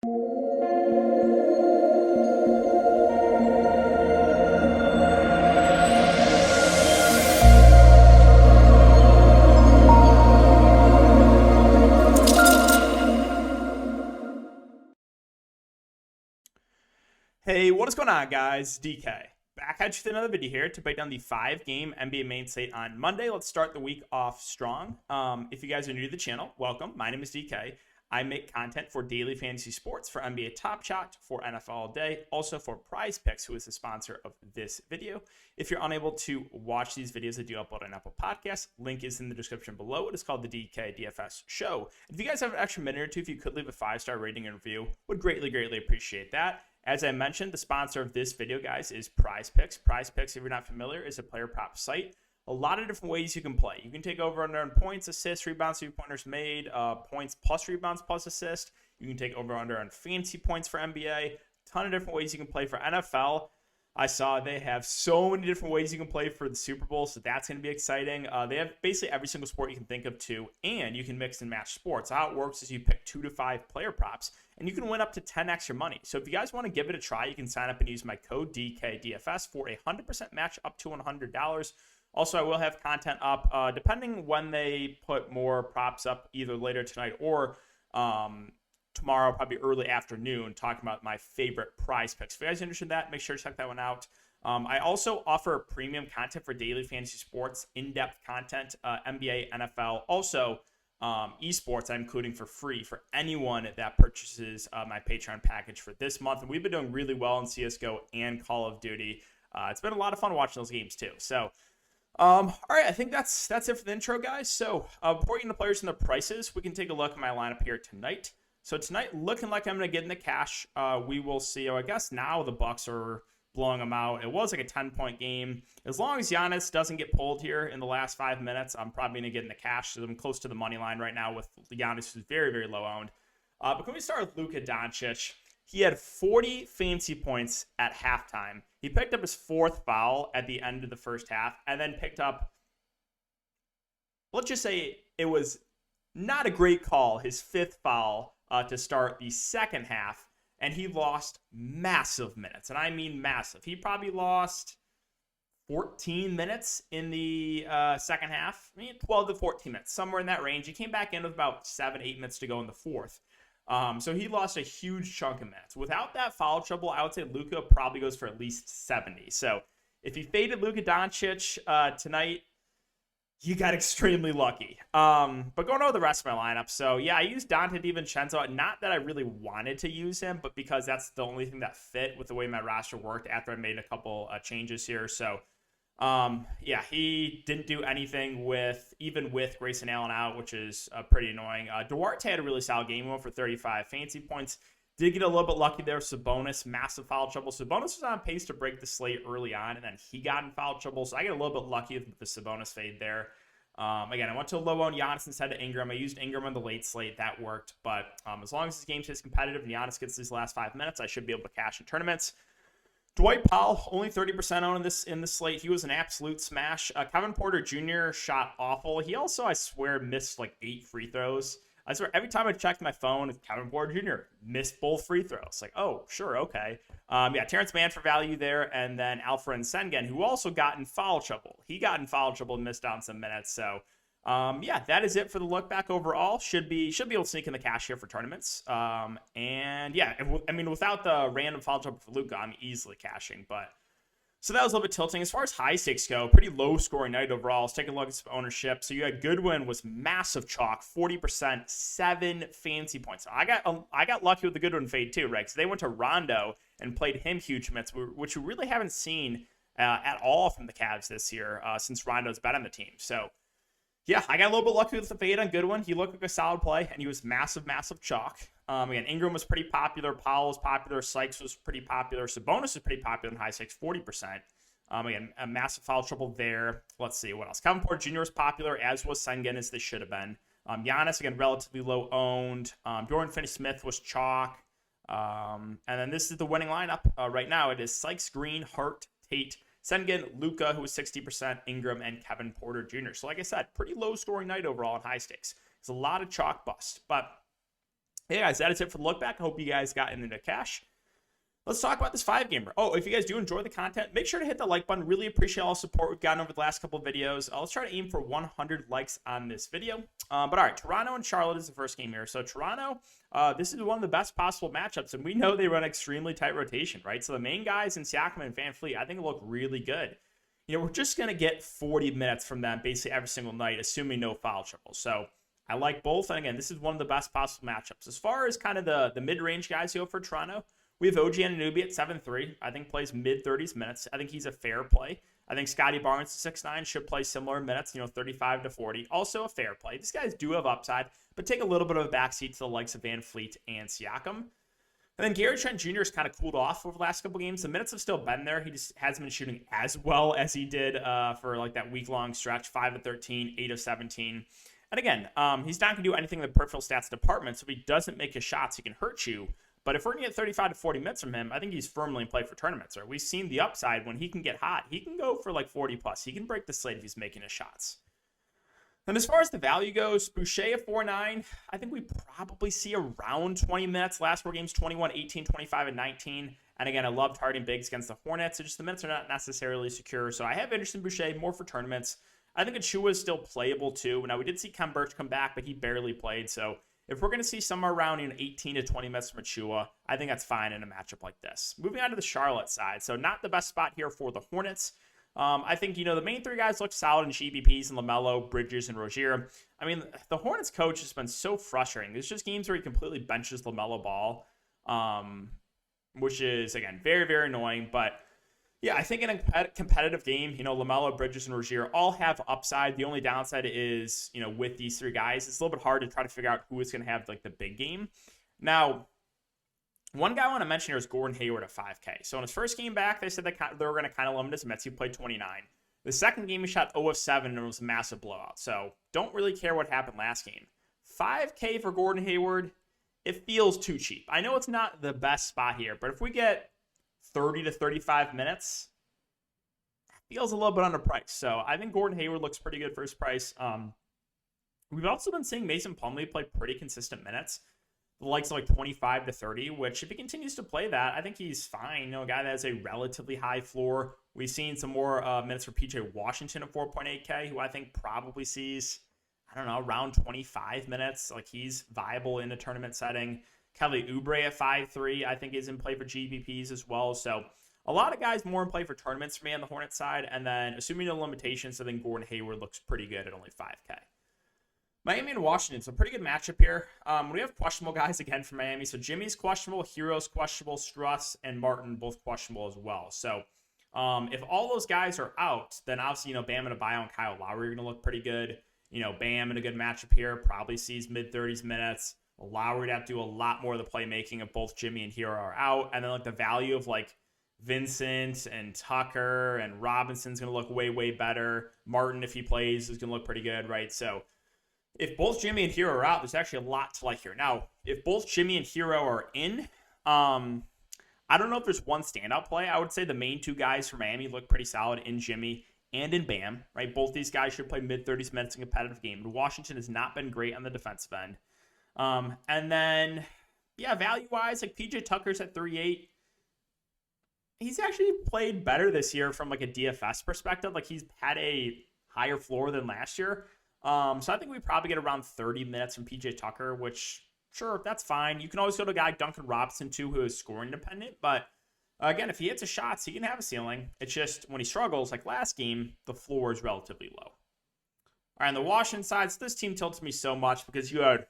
Hey, what is going on, guys? DK. Back at you with another video here to break down the 5-game NBA main slate on Monday. Let's start the week off strong. If you guys are new to the channel, welcome. My name is DK. I make content for daily fantasy sports, for NBA Top Shot, for NFL All Day, also for Prize Picks, who is the sponsor of this video. If you're unable to watch these videos, I do upload on Apple Podcasts. Link is in the description below. It is called the DK DFS Show. If you guys have an extra minute or two, if you could leave a 5-star rating and review, would greatly appreciate that. As I mentioned, the sponsor of this video, guys, is Prize Picks. Prize Picks, if you're not familiar, is a player prop site. A lot of different ways you can play. You can take over under on points, assists, rebounds, three-pointers made, points plus rebounds plus assist. You can take over under on fantasy points for NBA. Ton of different ways you can play for NFL. I saw they have so many different ways you can play for the Super Bowl, so that's going to be exciting. They have basically every single sport you can think of too, and you can mix and match sports. How it works is you pick 2 to 5 player props, and you can win up to 10 extra money. So if you guys want to give it a try, you can sign up and use my code DKDFS for a 100% match up to $100. Also, I will have content up depending when they put more props up, either later tonight or tomorrow, probably early afternoon, talking about my favorite Prize Picks. If you guys are interested in that, make sure to check that one out. I also offer premium content for daily fantasy sports, in-depth content, NBA, NFL, also esports I'm including for free for anyone that purchases my Patreon package for this month. And we've been doing really well in CSGO and Call of Duty. It's been a lot of fun watching those games too. So, all right, I think that's it for the intro, guys. So before we get into players and their prices, we can take a look at my lineup here tonight. So tonight, looking like I'm going to get in the cash. We will see. I guess now the Bucks are blowing them out. It was like a 10-point game. As long as Giannis doesn't get pulled here in the last 5 minutes, I'm probably going to get in the cash. So I'm close to the money line right now with Giannis, who's very low owned. But can we start with Luka Doncic? He had 40 fantasy points at halftime. He picked up his 4th foul at the end of the first half, and then picked up, let's just say it was not a great call, his 5th foul to start the second half, and he lost massive minutes, and I mean massive. He probably lost 14 minutes in the second half. I mean, 12 to 14 minutes, somewhere in that range. He came back in with about 7-8 minutes to go in the fourth. So he lost a huge chunk of minutes. Without that foul trouble, I would say Luka probably goes for at least 70. So if you faded Luka Doncic tonight, you got extremely lucky. But going over the rest of my lineup. So yeah, I used Dante DiVincenzo. Not that I really wanted to use him, but because that's the only thing that fit with the way my roster worked after I made a couple changes here. So yeah, he didn't do anything with Grayson Allen out, which is pretty annoying. Duarte had a really solid game, went for 35 fantasy points. Did get a little bit lucky there. Sabonis, massive foul trouble. Sabonis was on pace to break the slate early on, and then he got in foul trouble. So I get a little bit lucky with the Sabonis fade there. Again, I went to a low on Giannis instead of Ingram. I used Ingram on the late slate. That worked. But as long as this game stays competitive and Giannis gets these last 5 minutes, I should be able to cash in tournaments. Dwight Powell, only 30% owned in this slate. He was an absolute smash. Kevin Porter Jr. shot awful. He also, I swear, missed like 8 free throws. I swear, every time I checked my phone, Kevin Porter Jr. missed both free throws. Like, oh, sure, okay. Yeah, Terrence Mann for value there, and then Alperen Sengun, who also got in foul trouble. He got in foul trouble and missed out some minutes. So, yeah, that is it for the look back overall. Should be able to sneak in the cash here for tournaments. And yeah, I mean, without the random foul trouble for Luka, I'm easily cashing, but. So that was a little bit tilting. As far as high stakes go, pretty low scoring night overall. Let's take a look at some ownership. So you had Goodwin was massive chalk, 40%, 7 fantasy points. So I got lucky with the Goodwin fade too, right? Because they went to Rondo and played him huge minutes, which we really haven't seen at all from the Cavs this year since Rondo's been on the team. So yeah, I got a little bit lucky with the fade on Goodwin. He looked like a solid play, and he was massive chalk. Again, Ingram was pretty popular. Powell was popular. Sykes was pretty popular. Sabonis was pretty popular in high stakes, 40%. Again, a massive foul trouble there. Let's see what else. Kevin Porter Jr. was popular, as was Sengun, as they should have been. Giannis, again, relatively low owned. Dorian Finney-Smith was chalk. And then this is the winning lineup right now. It is Sykes, Green, Hart, Tate, Sengun, Luka, who was 60%, Ingram, and Kevin Porter Jr. So like I said, pretty low scoring night overall in high stakes. It's a lot of chalk bust. But Hey guys, that is it for the look back. I hope you guys got into cash. Let's talk about this 5-gamer. Oh, if you guys do enjoy the content, make sure to hit the like button. Really appreciate all the support we've gotten over the last couple of videos. Let's try to aim for 100 likes on this video. But all right, Toronto and Charlotte is the first game here. So Toronto, this is one of the best possible matchups, and we know they run extremely tight rotation, right? So the main guys in Siakam and Van Fleet, I think look really good. We're just going to get 40 minutes from them basically every single night, assuming no foul trouble. So I like both. And again, this is one of the best possible matchups. As far as kind of the mid-range guys go for Toronto, we have OG Anunoby at 7'3". I think plays mid-30s minutes. I think he's a fair play. I think Scotty Barnes, 6'9", should play similar minutes, 35 to 40. Also a fair play. These guys do have upside, but take a little bit of a backseat to the likes of Van Fleet and Siakam. And then Gary Trent Jr. has kind of cooled off over the last couple games. The minutes have still been there. He just hasn't been shooting as well as he did for like that week-long stretch, 5 of 13, 8 of 17. And again, he's not going to do anything in the peripheral stats department, so if he doesn't make his shots, he can hurt you. But if we're going to get 35 to 40 minutes from him, I think he's firmly in play for tournaments. Right? We've seen the upside when he can get hot. He can go for like 40 plus. He can break the slate if he's making his shots. And as far as the value goes, Boucher at 4.9, I think we probably see around 20 minutes. Last 4 games, 21, 18, 25, and 19. And again, I love targeting bigs against the Hornets. It's just the minutes are not necessarily secure. So I have interest in Boucher more for tournaments. I think Achua is still playable too. Now, we did see Kem Birch come back, but he barely played. So if we're going to see somewhere around 18 to 20 minutes from Achua, I think that's fine in a matchup like this. Moving on to the Charlotte side. So not the best spot here for the Hornets. I think, the main 3 guys look solid in GBPs and LaMelo, Bridges, and Rozier. I mean, the Hornets coach has been so frustrating. There's just games where he completely benches LaMelo Ball, which is, again, very, very annoying. But yeah, I think in a competitive game, LaMelo, Bridges, and Rozier all have upside. The only downside is, with these 3 guys, it's a little bit hard to try to figure out who is going to have like the big game. Now, one guy I want to mention here is Gordon Hayward at 5K. So in his first game back, they said they were going to kind of limit his minutes. He played 29. The second game, he shot 0 of 7, and it was a massive blowout. So don't really care what happened last game. 5K for Gordon Hayward, it feels too cheap. I know it's not the best spot here, but if we get 30 to 35 minutes, feels a little bit underpriced. So I think Gordon Hayward looks pretty good for his price. We've also been seeing Mason Plumlee play pretty consistent minutes, the likes of like 25 to 30, which if he continues to play that, I think he's fine. A guy that has a relatively high floor. We've seen some more minutes for PJ Washington at 4.8K, who I think probably sees, around 25 minutes. Like he's viable in a tournament setting. Kelly Oubre at 5'3", I think is in play for GPPs as well. So a lot of guys more in play for tournaments for me on the Hornets side. And then assuming no limitations, I think Gordon Hayward looks pretty good at only 5K. Miami and Washington, so pretty good matchup here. We have questionable guys again from Miami. So Jimmy's questionable, Hero's questionable, Struss and Martin both questionable as well. So if all those guys are out, then obviously, Bam and Adebayo and Kyle Lowry are going to look pretty good. Bam in a good matchup here, probably sees mid-30s minutes. Lowry would have to do a lot more of the playmaking if both Jimmy and Hero are out. And then like the value of like Vincent and Tucker and Robinson's going to look way, way better. Martin, if he plays, is going to look pretty good, right? So if both Jimmy and Hero are out, there's actually a lot to like here. Now, if both Jimmy and Hero are in, I don't know if there's one standout play. I would say the main 2 guys for Miami look pretty solid in Jimmy and in Bam, right? Both these guys should play mid-30s minutes in a competitive game. Washington has not been great on the defensive end. And then, yeah, value-wise, like PJ Tucker's at 3.8. He's actually played better this year from like a DFS perspective. Like he's had a higher floor than last year. So I think we probably get around 30 minutes from PJ Tucker, which, sure, that's fine. You can always go to a guy like Duncan Robinson, too, who is scoring dependent. But, again, if he hits his shots, he can have a ceiling. It's just when he struggles, like last game, the floor is relatively low. All right, on the Washington side, so this team tilts me so much because you had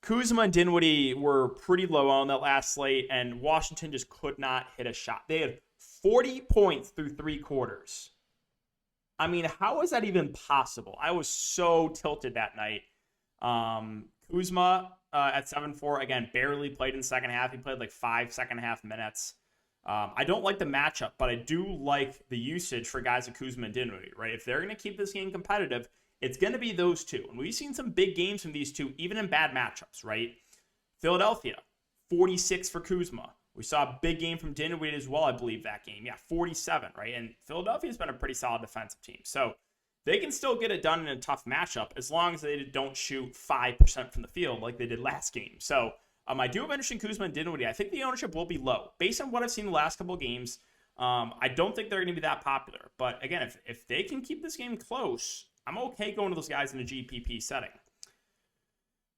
Kuzma and Dinwiddie were pretty low on that last slate, and Washington just could not hit a shot. They had 40 points through 3 quarters. I mean, how is that even possible? I was so tilted that night. Kuzma at 7-4, again, barely played in the second half. He played like 5 second-half minutes. I don't like the matchup, but I do like the usage for guys like Kuzma and Dinwiddie, right? If they're going to keep this game competitive, it's going to be those 2. And we've seen some big games from these 2, even in bad matchups, right? Philadelphia, 46 for Kuzma. We saw a big game from Dinwiddie as well, I believe, that game. Yeah, 47, right? And Philadelphia's been a pretty solid defensive team. So they can still get it done in a tough matchup as long as they don't shoot 5% from the field like they did last game. So I do have interesting Kuzma and Dinwiddie. I think the ownership will be low. Based on what I've seen the last couple of games, I don't think they're going to be that popular. But again, if they can keep this game close, I'm okay going to those guys in a GPP setting.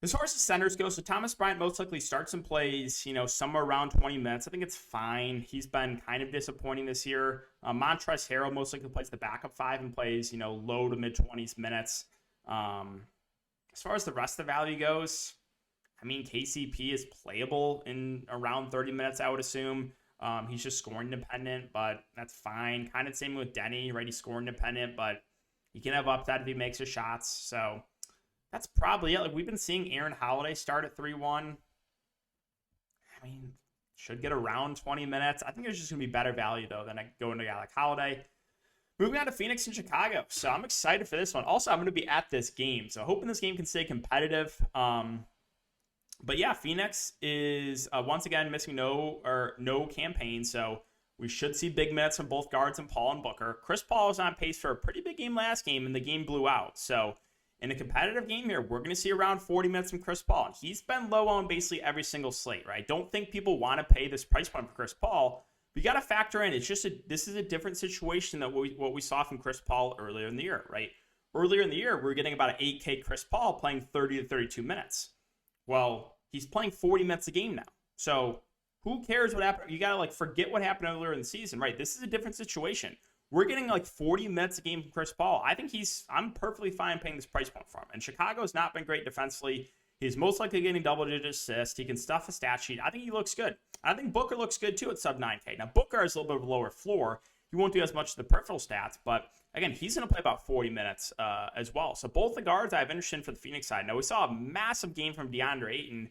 As far as the centers go, so Thomas Bryant most likely starts and plays, somewhere around 20 minutes. I think it's fine. He's been kind of disappointing this year. Montrezl Harrell most likely plays the backup 5 and plays, low to mid-20s minutes. As far as the rest of the value goes, I mean, KCP is playable in around 30 minutes, I would assume. He's just scoring dependent, but that's fine. Kind of same with Denny, right? He's scoring dependent, but he can have upside if he makes his shots. So that's probably it. Like, we've been seeing Aaron Holiday start at 3-1. I mean, should get around 20 minutes. I think there's just going to be better value, though, than going to a guy like Holiday. Moving on to Phoenix and Chicago. So I'm excited for this one. Also, I'm going to be at this game, so hoping this game can stay competitive. But yeah, Phoenix is once again missing no campaign, so we should see big minutes from both guards and Paul and Booker. Chris Paul was on pace for a pretty big game last game, and the game blew out. So in a competitive game here, we're going to see around 40 minutes from Chris Paul. And he's been low on basically every single slate, right? Don't think people want to pay this price point for Chris Paul. But you got to factor in, this is a different situation than what we saw from Chris Paul earlier in the year, right? Earlier in the year, we were getting about an 8K Chris Paul playing 30 to 32 minutes. Well, he's playing 40 minutes a game now. So who cares what happened? You got to forget what happened earlier in the season, right? This is a different situation. We're getting 40 minutes a game from Chris Paul. I think I'm perfectly fine paying this price point for him. And Chicago's not been great defensively. He's most likely getting double-digit assists. He can stuff a stat sheet. I think he looks good. I think Booker looks good, too, at sub 9K. Now, Booker has a little bit of a lower floor. He won't do as much of the peripheral stats, but, again, he's going to play about 40 minutes as well. So both the guards I have interest in for the Phoenix side. Now, we saw a massive game from DeAndre Ayton.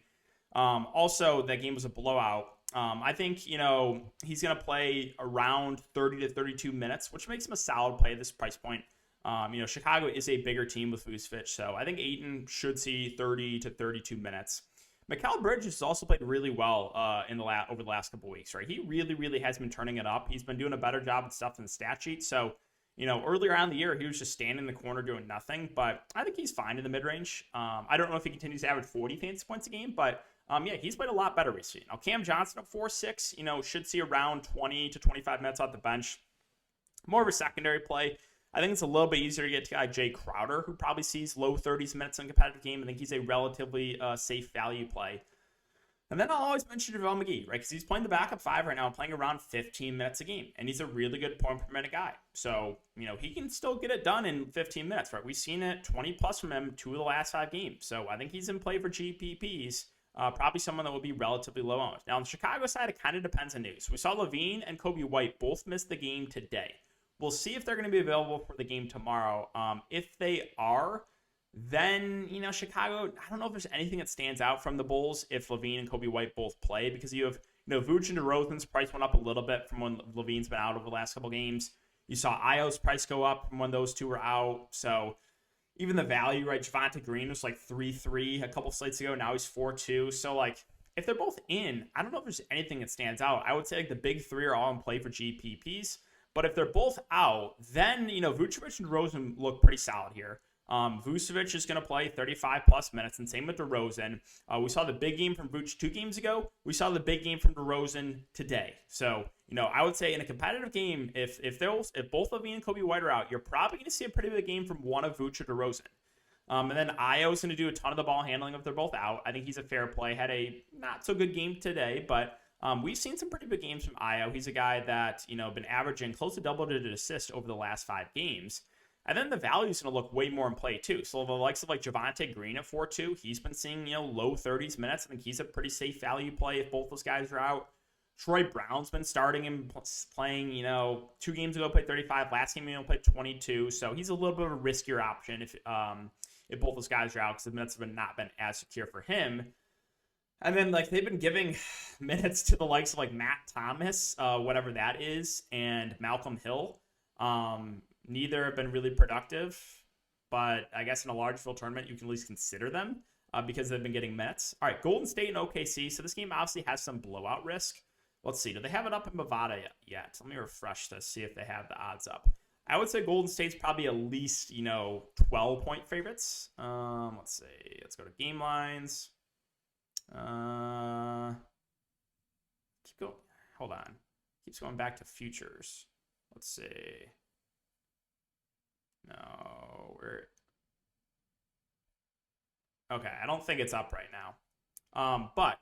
Also, that game was a blowout. I think, he's going to play around 30 to 32 minutes, which makes him a solid play at this price point. Chicago is a bigger team with Vucevic, so I think Ayton should see 30 to 32 minutes. Mikal Bridges has also played really well over the last couple weeks, right? He really, really has been turning it up. He's been doing a better job with stuff in the stat sheet. So, earlier on in the year, he was just standing in the corner doing nothing, but I think he's fine in the mid-range. I don't know if he continues to average 40 fantasy points a game, but he's played a lot better recently. Now, Cam Johnson at 4.6, should see around 20 to 25 minutes off the bench. More of a secondary play. I think it's a little bit easier to get to guy Jay Crowder, who probably sees low 30s minutes in a competitive game. I think he's a relatively safe value play. And then I'll always mention JaVale McGee, right? Because he's playing the backup 5 right now, playing around 15 minutes a game. And he's a really good point per minute guy. So, he can still get it done in 15 minutes, right? We've seen it 20 plus from him 2 of the last 5 games. So I think he's in play for GPPs. Probably someone that will be relatively low on. Now, on the Chicago side, it kind of depends on news. We saw LaVine and Kobe White both miss the game today. We'll see if they're going to be available for the game tomorrow. If they are, then, Chicago, I don't know if there's anything that stands out from the Bulls if LaVine and Kobe White both play, because you have, Vooch and DeRozan's price went up a little bit from when LaVine's been out over the last couple games. You saw Io's price go up from when those two were out. So even the value, right? Javonte Green was 3-3 a couple slates ago. Now he's 4-2. So, if they're both in, I don't know if there's anything that stands out. I would say the big 3 are all in play for GPPs. But if they're both out, then, Vucevic and DeRozan look pretty solid here. Vucevic is going to play 35-plus minutes, and same with DeRozan. We saw the big game from Vucevic 2 games ago. We saw the big game from DeRozan today. So, I would say in a competitive game, if both LaVine and Kobe White are out, you're probably going to see a pretty big game from one of Vucevic or DeRozan. And then Io's going to do a ton of the ball handling if they're both out. I think he's a fair play. Had a not-so-good game today, but we've seen some pretty big games from Io. He's a guy that, been averaging close to double-digit assists over the last 5 games. And then the value is going to look way more in play, too. So the likes of Javonte Green at 4-2, he's been seeing, low 30s minutes. I think he's a pretty safe value play if both those guys are out. Troy Brown's been starting and playing, 2 games ago, played 35. Last game, played 22. So he's a little bit of a riskier option if both those guys are out, because the minutes have not been as secure for him. And then, they've been giving minutes to the likes of, Matt Thomas, whatever that is, and Malcolm Hill. Neither have been really productive, but I guess in a large field tournament, you can at least consider them because they've been getting minutes. All right, Golden State and OKC. So this game obviously has some blowout risk. Let's see. Do they have it up in Bovada yet? Let me refresh this, see if they have the odds up. I would say Golden State's probably at least, 12-point favorites. Let's see. Let's go to game lines. Keep going. Hold on. Keeps going back to futures. Let's see. No, okay. I don't think it's up right now. But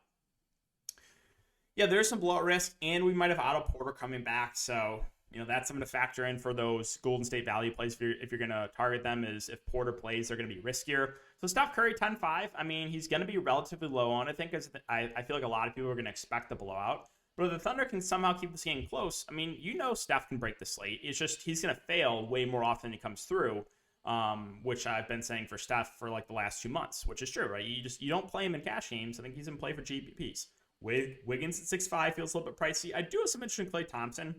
yeah, there's some blowout risk, and we might have Otto Porter coming back. So that's something to factor in for those Golden State value plays. If you're going to target them, is if Porter plays, they're going to be riskier. So Steph Curry 10-5. I mean, he's going to be relatively low on. I think I feel like a lot of people are going to expect the blowout. But if the Thunder can somehow keep this game close, I mean, Steph can break the slate. It's just he's going to fail way more often than he comes through, which I've been saying for Steph for like the last 2 months, which is true, right? You don't play him in cash games. I think he's in play for GPPs. Wiggins at 6'5" feels a little bit pricey. I do have some interest in Klay Thompson.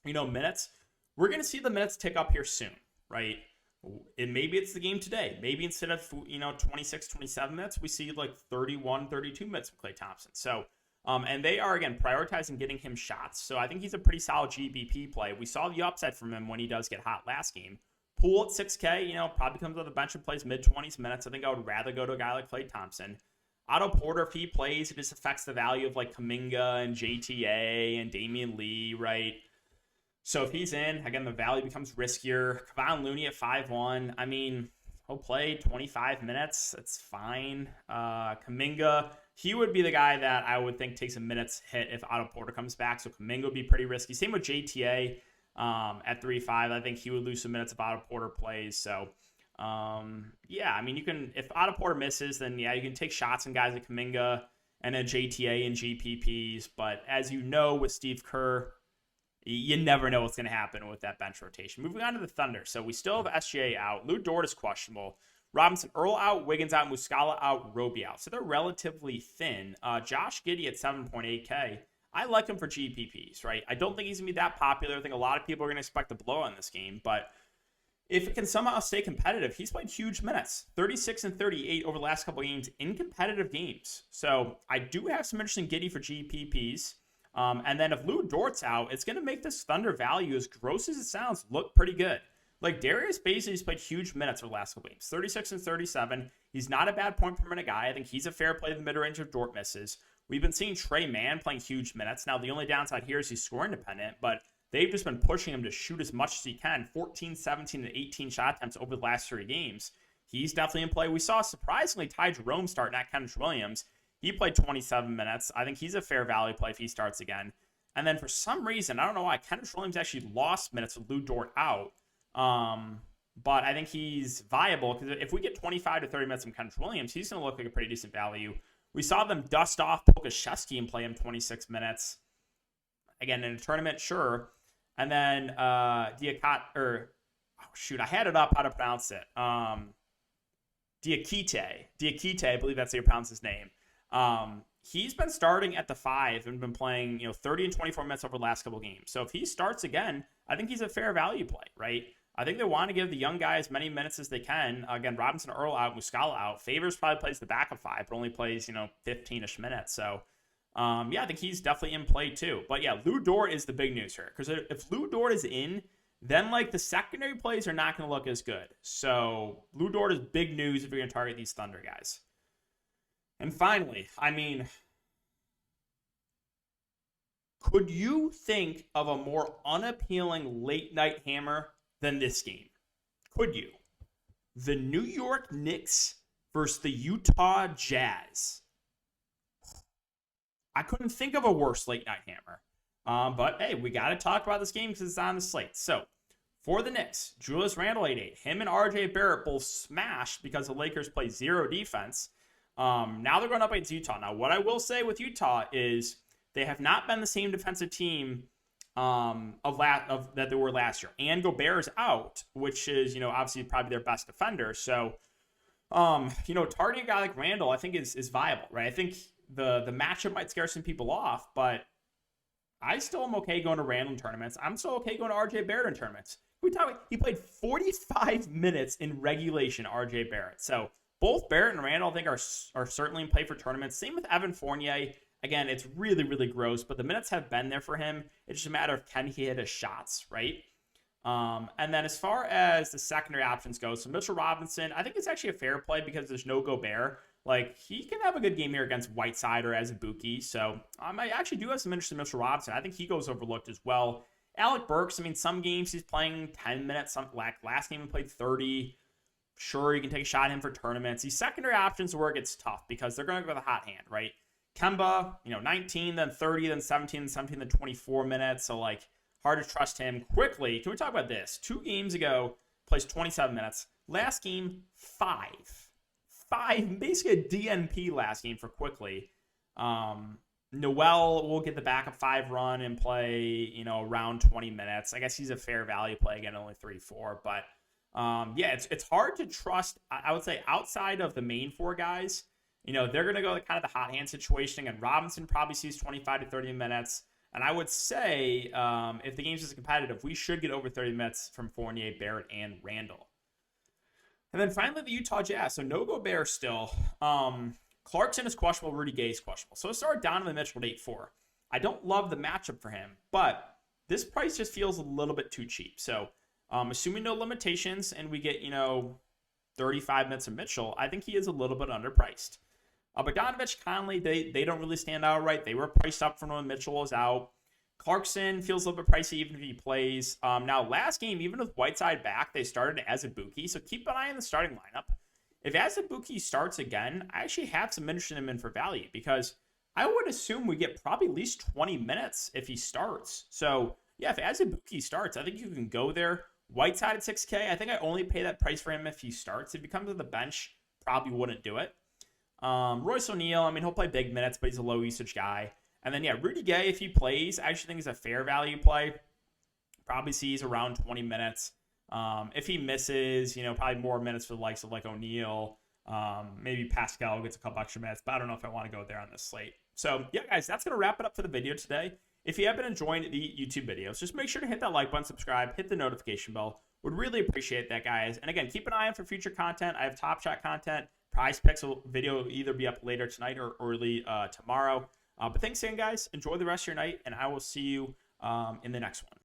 Minutes. We're going to see the minutes tick up here soon, right? And maybe it's the game today. Maybe instead of 26, 27 minutes, we see like 31, 32 minutes of Klay Thompson. So, and they are, again, prioritizing getting him shots. So I think he's a pretty solid GBP play. We saw the upside from him when he does get hot last game. Poole at 6K, probably comes off the bench and plays mid-20s minutes. I think I would rather go to a guy like Klay Thompson. Otto Porter, if he plays, it just affects the value of like Kuminga and JTA and Damian Lee, right? So if he's in, again, the value becomes riskier. Kevon Looney at 5'1". I mean, he'll play 25 minutes. That's fine. Kuminga, he would be the guy that I would think takes a minute's hit if Otto Porter comes back. So Kuminga would be pretty risky. Same with JTA at 3'5". I think he would lose some minutes if Otto Porter plays. So, yeah, I mean, you can, if Otto Porter misses, then yeah, you can take shots on guys like Kuminga and then JTA and GPPs. But as you know, with Steve Kerr, you never know what's going to happen with that bench rotation. Moving on to the Thunder. So we still have SGA out. Lou Dort is questionable. Robinson Earl out. Wiggins out. Muscala out. Roby out. So they're relatively thin. Josh Giddey at 7.8K. I like him for GPPs, right? I don't think he's going to be that popular. I think a lot of people are going to expect a blow on this game. But if it can somehow stay competitive, he's played huge minutes. 36 and 38 over the last couple of games in competitive games. So I do have some interest in Giddey for GPPs. And then if Lou Dort's out, it's going to make this Thunder value, as gross as it sounds, look pretty good. Like Darius Bazley's played huge minutes over the last couple games, 36 and 37. He's not a bad point per minute guy. I think he's a fair play in the mid-range if Dort misses. We've been seeing Trey Mann playing huge minutes. Now, the only downside here is he's scoring dependent, but they've just been pushing him to shoot as much as he can, 14, 17, and 18 shot attempts over the last 3 games. He's definitely in play. We saw surprisingly Ty Jerome start, not Kendrick Williams. He played 27 minutes. I think he's a fair value play if he starts again. And then for some reason, I don't know why, Kendrick Williams actually lost minutes with Lou Dort out. But I think he's viable because if we get 25 to 30 minutes from Kendrick Williams, he's going to look like a pretty decent value. We saw them dust off Pokashevsky and play him 26 minutes. Again, in a tournament, sure. And then I had it up how to pronounce it. Diakite, I believe that's how you pronounce his name. He's been starting at the 5 and been playing, 30 and 24 minutes over the last couple games. So if he starts again, I think he's a fair value play, right? I think they want to give the young guys many minutes as they can. Again, Robinson Earl out, Muscala out. Favors probably plays the backup 5, but only plays, 15-ish minutes. So, yeah, I think he's definitely in play too. But yeah, Lou Dort is the big news here. Because if Lou Dort is in, then the secondary plays are not going to look as good. So Lou Dort is big news if you're going to target these Thunder guys. And finally, I mean, could you think of a more unappealing late-night hammer than this game? Could you? The New York Knicks versus the Utah Jazz. I couldn't think of a worse late-night hammer. But, hey, we got to talk about this game because it's on the slate. So, for the Knicks, Julius Randle 8-8. Him and RJ Barrett both smashed because the Lakers play 0 defense. Now they're going up against Utah. Now, what I will say with Utah is they have not been the same defensive team that they were last year. And Gobert is out, which is, obviously probably their best defender. So, targeting a guy like Randle, I think is viable, right? I think the matchup might scare some people off, but I still am okay going to Randle in tournaments. I'm still okay going to RJ Barrett in tournaments. He played 45 minutes in regulation, RJ Barrett. So both Barrett and Randle, I think, are certainly in play for tournaments. Same with Evan Fournier. Again, it's really, really gross, but the minutes have been there for him. It's just a matter of can he hit his shots, right? And then as far as the secondary options go, so Mitchell Robinson, I think it's actually a fair play because there's no Gobert. Like, he can have a good game here against Whiteside or Azubuike. So I actually do have some interest in Mitchell Robinson. I think he goes overlooked as well. Alec Burks, I mean, some games he's playing 10 minutes. Last game he played 30. Sure, you can take a shot at him for tournaments. These secondary options where it gets tough because they're going to go with a hot hand, right? Kemba, 19, then 30, then 17, then 17, then 24 minutes. So, like, hard to trust him. Quickly, can we talk about this? 2 games ago, plays 27 minutes. Last game, 5. Basically a DNP last game for Quickly. Noel will get the backup 5 run and play, around 20 minutes. I guess he's a fair value play again, only 3-4. But, yeah, it's hard to trust. I would say outside of the main 4 guys, they're going to go kind of the hot hand situation. And Robinson probably sees 25 to 30 minutes. And I would say if the game's just competitive, we should get over 30 minutes from Fournier, Barrett, and Randall. And then finally, the Utah Jazz. So no Gobert still. Clarkson is questionable. Rudy Gay is questionable. So let's start Donovan Mitchell at 8-4. I don't love the matchup for him, but this price just feels a little bit too cheap. So assuming no limitations and we get, 35 minutes of Mitchell, I think he is a little bit underpriced. Bogdanovich, Conley, they don't really stand out right. They were priced up for when Mitchell was out. Clarkson feels a little bit pricey even if he plays. Now, last game, even with Whiteside back, they started Azubuike. So keep an eye on the starting lineup. If Azubuike starts again, I actually have some interest in him in for value because I would assume we get probably at least 20 minutes if he starts. So, yeah, if Azubuike starts, I think you can go there. Whiteside at 6K, I think I only pay that price for him if he starts. If he comes to the bench, probably wouldn't do it. Royce O'Neal, I mean, he'll play big minutes, but he's a low usage guy. And then, yeah, Rudy Gay, if he plays, I actually think is a fair value play. Probably sees around 20 minutes. If he misses, probably more minutes for the likes of like O'Neal. Maybe Pascal gets a couple extra minutes, but I don't know if I want to go there on this slate. So, yeah, guys, that's going to wrap it up for the video today. If you have been enjoying the YouTube videos, just make sure to hit that like button, subscribe, hit the notification bell. Would really appreciate that, guys. And again, keep an eye out for future content. I have Top Shot content. Prize Picks video will either be up later tonight or early tomorrow. But thanks again, guys. Enjoy the rest of your night, and I will see you in the next one.